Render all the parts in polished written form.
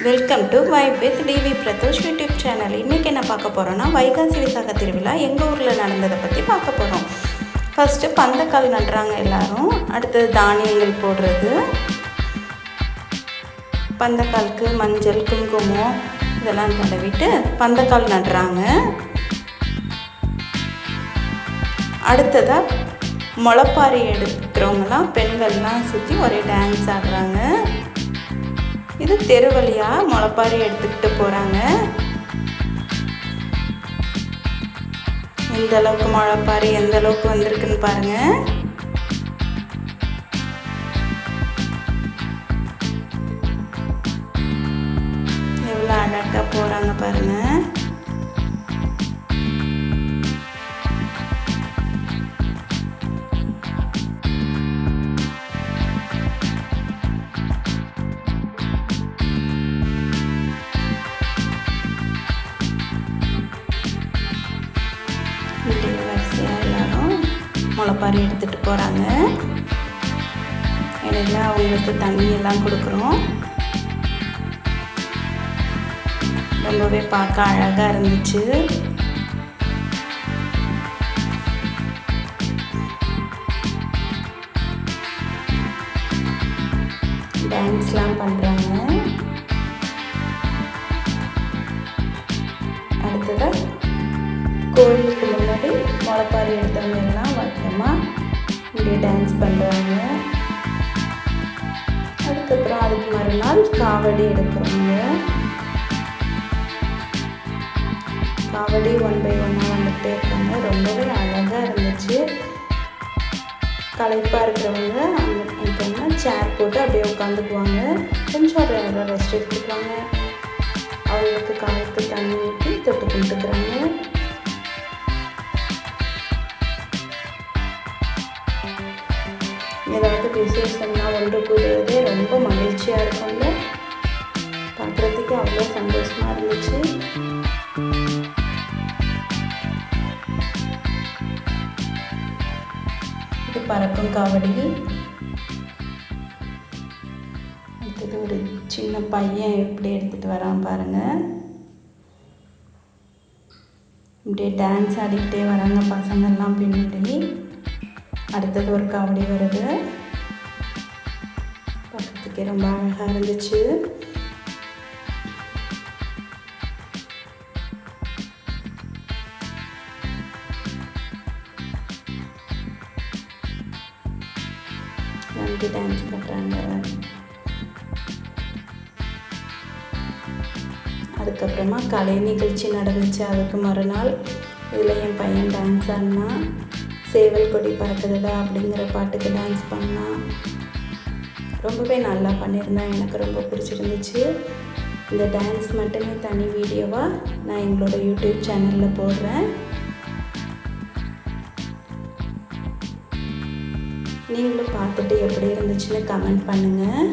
Welcome to vibe with TV Pradosh YouTube channel. இன்றைக்கி என்ன பார்க்க போகிறோன்னா, வைகாசி விசாக திருவிழா எங்கள் ஊரில் நடந்ததை பற்றி பார்க்க போகிறோம். ஃபஸ்ட்டு பந்தக்கால் நடுறாங்க எல்லோரும். அடுத்தது தானியங்கள் போடுறது. பந்தக்காலுக்கு மஞ்சள் குங்குமம் இதெல்லாம் தடவிட்டு பந்தக்கால் நடுறாங்க. அடுத்ததாக முளைப்பாரி எடுக்கிறவங்களாம் பெண்கள்லாம் சுற்றி ஒரே டான்ஸ் ஆடுறாங்க. இது தெரு வழியாக முளைப்பாரி எடுத்துக்கிட்டு போகிறாங்க. எந்த அளவுக்கு முளைப்பாரி எந்த அளவுக்கு வந்திருக்குன்னு பாருங்கள். எவ்வளோ அழகாக போகிறாங்க பாருங்கள். வரிசையாக எல்லோரும் முளைப்பாரி எடுத்துகிட்டு போகிறாங்க. இடையில அவங்களுக்கு தண்ணியெல்லாம் கொடுக்குறோம். ரொம்பவே பார்க்க அழகாக இருந்துச்சு. டான்ஸ்லாம் பண்ணுறாங்க. அடுத்ததாக கோயிலுக்கு முன்னாடி முளைப்பாரி எடுத்தவங்க எல்லாம் வட்டமாக இங்கே டான்ஸ் பண்ணுறாங்க. அதுக்கப்புறம் அதுக்கு மறுநாள் காவடி எடுக்கிறவங்க காவடி 1 by 1 வந்துகிட்டே இருக்காங்க. ரொம்பவே அழகாக இருந்துச்சு. களைப்பாக இருக்கிறவங்க அங்கே சேர் போட்டு அப்படியே உட்காந்துக்குவாங்க. கொஞ்சம் ரெஸ்ட் எடுத்துக்குவாங்க. அவங்களுக்கு காலுக்கு தண்ணி ஊற்றி தொட்டு கும்பிட்டுக்கிறாங்க. ஏதாவது விசேஷம்னா ஒன்று கூடுறதே ரொம்ப மகிழ்ச்சியாக இருக்கும்ல. பார்க்குறதுக்கு அவ்வளோ சந்தோஷமாக இருந்துச்சு. இது பறக்கும் காவடி. அடுத்தது ஒரு சின்ன பையன் எப்படி எடுத்துகிட்டு வரான் பாருங்கள். இப்படியே டான்ஸ் ஆடிக்கிட்டே வராங்க பசங்கள்லாம் பின்னாடி. அடுத்தது ஒரு காவடி வருது. பார்க்கறதுக்கே ரொம்ப அழகாக இருந்துச்சு. நன்றி டான்ஸ் பண்ணுறாங்க. அதுக்கப்புறமா கலை நிகழ்ச்சி நடந்துச்சு. அதுக்கு மறுநாள் இதில் என் பையன் டான்ஸ் ஆடினா. சேவல் கொடி பறக்குதுடா அப்படிங்கிற பாட்டுக்கு டான்ஸ் பண்ணான். ரொம்பவே நல்லா பண்ணியிருந்தேன். எனக்கு ரொம்ப பிடிச்சிருந்துச்சு. இந்த டான்ஸ் மட்டுமே தனி வீடியோவாக நான் எங்களோட யூடியூப் சேனலில் போடுறேன். நீங்களும் பார்த்துட்டு எப்படி இருந்துச்சுன்னு கமெண்ட் பண்ணுங்கள்.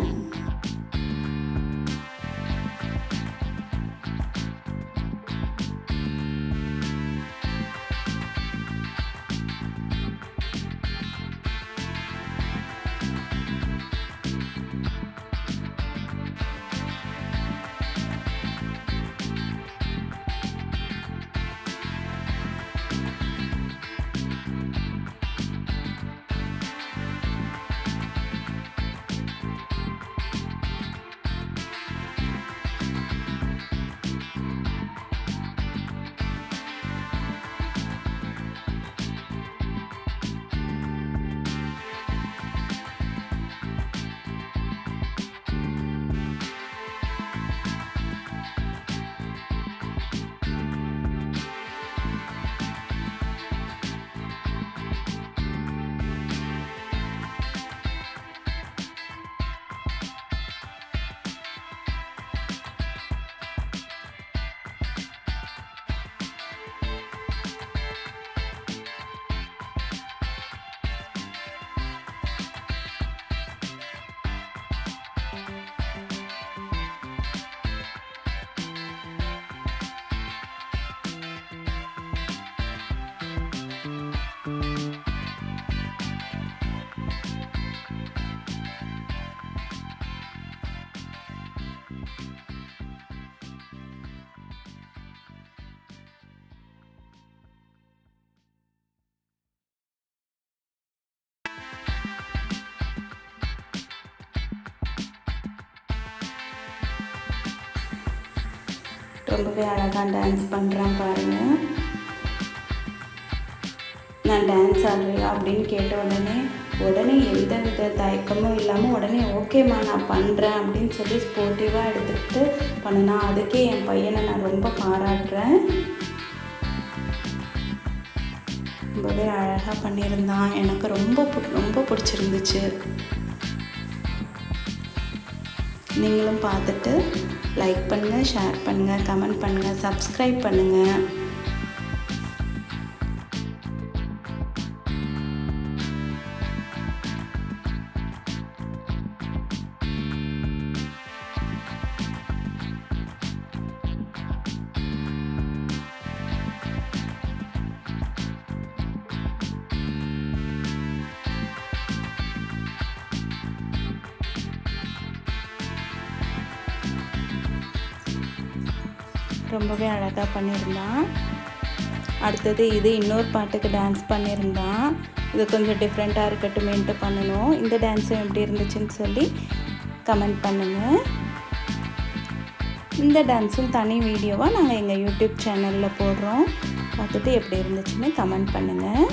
ரொம்பவே அழகாக டான்ஸ் பண்ணுறான் பாருங்கள். நான் டான்ஸ் ஆடுறியா அப்படின்னு கேட்ட உடனே எந்த வித தயக்கமும் இல்லாமல் உடனே ஓகேம்மா நான் பண்ணுறேன் அப்படின்னு சொல்லி ஸ்போர்ட்டிவாக எடுத்துக்கிட்டு பண்ணினா. அதுக்கே என் பையனை நான் ரொம்ப பாராட்டுறேன். ரொம்பவே அழகாக பண்ணியிருந்தான். எனக்கு ரொம்ப பிடிச்சிருந்துச்சு. நீங்களும் பார்த்துட்டு லைக் பண்ணுங்கள், ஷேர் பண்ணுங்கள், கமெண்ட் பண்ணுங்கள், சப்ஸ்கிரைப் பண்ணுங்கள். ரொம்பவே அழகாக பண்ணியிருந்தான். அடுத்தது இது இன்னொரு பாட்டுக்கு டான்ஸ் பண்ணியிருந்தான். இது கொஞ்சம் டிஃப்ரெண்ட்டாக இருக்கட்டுமேன்ட்டு பண்ணணும். இந்த டான்ஸும் எப்படி இருந்துச்சுன்னு சொல்லி கமெண்ட் பண்ணுங்கள். இந்த டான்ஸும் தனி வீடியோவாக நாங்கள் எங்கள் யூடியூப் சேனலில் போடுறோம். பார்த்துட்டு எப்படி இருந்துச்சுன்னு கமெண்ட் பண்ணுங்கள்.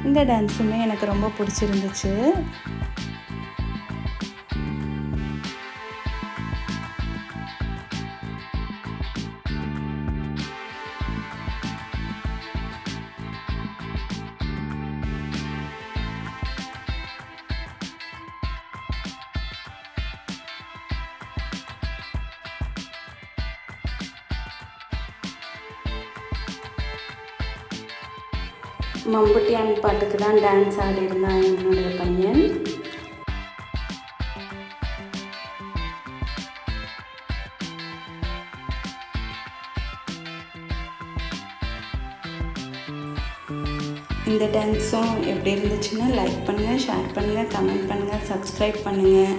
இந்த டான்ஸுமே எனக்கு ரொம்ப பிடிச்சிருந்துச்சு. மம்புட்டியான் பாட்டுக்கு தான் டான்ஸ் ஆடிருந்தான் என்னுடைய பையன். இந்த டான்ஸும் எப்படி இருந்துச்சுன்னா லைக் பண்ணுங்கள், ஷேர் பண்ணுங்கள், கமெண்ட் பண்ணுங்கள், சப்ஸ்கிரைப் பண்ணுங்கள்.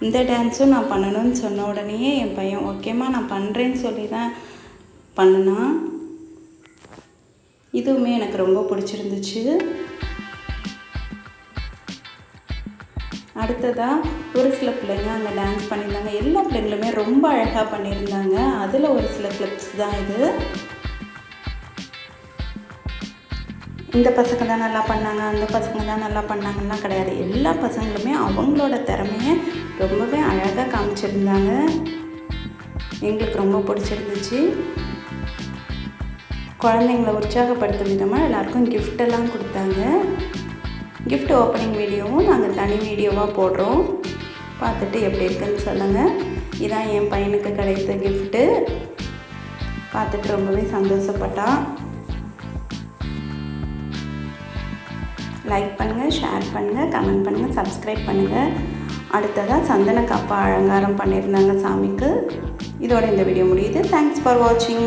இந்த டான்ஸும் நான் பண்ணணும்னு சொன்ன உடனேயே என் பையன் ஓகேம்மா நான் பண்ணுறேன்னு சொல்லி தான் பண்ணினான். இதுவுமே எனக்கு ரொம்ப பிடிச்சிருந்துச்சு. அடுத்ததாக ஒரு சில பிள்ளைங்க அங்கே டான்ஸ் பண்ணியிருந்தாங்க. எல்லா பிள்ளைங்களுமே ரொம்ப அழகாக பண்ணியிருந்தாங்க. அதில் ஒரு சில கிளிப்ஸ் தான் இது. இந்த பசங்க தான் நல்லா பண்ணாங்க, அந்த பசங்க தான் நல்லா பண்ணாங்கலாம் கிடையாது. எல்லா பசங்களுமே அவங்களோட திறமையை ரொம்பவே அழகாக காமிச்சிருந்தாங்க. எங்களுக்கு ரொம்ப பிடிச்சிருந்துச்சு. குழந்தைங்கள உற்சாகப்படுத்தும் விதமாக எல்லாருக்கும் கிஃப்டெல்லாம் கொடுத்தாங்க. கிஃப்ட் ஓப்பனிங் வீடியோவும் நாங்கள் தனி வீடியோவாக போடுறோம். பார்த்துட்டு எப்படி இருக்குன்னு சொல்லுங்கள். இதான் என் பையனுக்கு கிடைத்த கிஃப்ட்டு. பார்த்துட்டு ரொம்பவே சந்தோஷப்பட்டான். லைக் பண்ணுங்கள், ஷேர் பண்ணுங்கள், கமெண்ட் பண்ணுங்கள், சப்ஸ்கிரைப் பண்ணுங்கள். அடுத்ததாக சந்தன காப்பா அலங்காரம் பண்ணியிருந்தாங்க சாமிக்கு. இதோட இந்த வீடியோ முடியுது. தேங்க்ஸ் ஃபார் வாட்சிங்.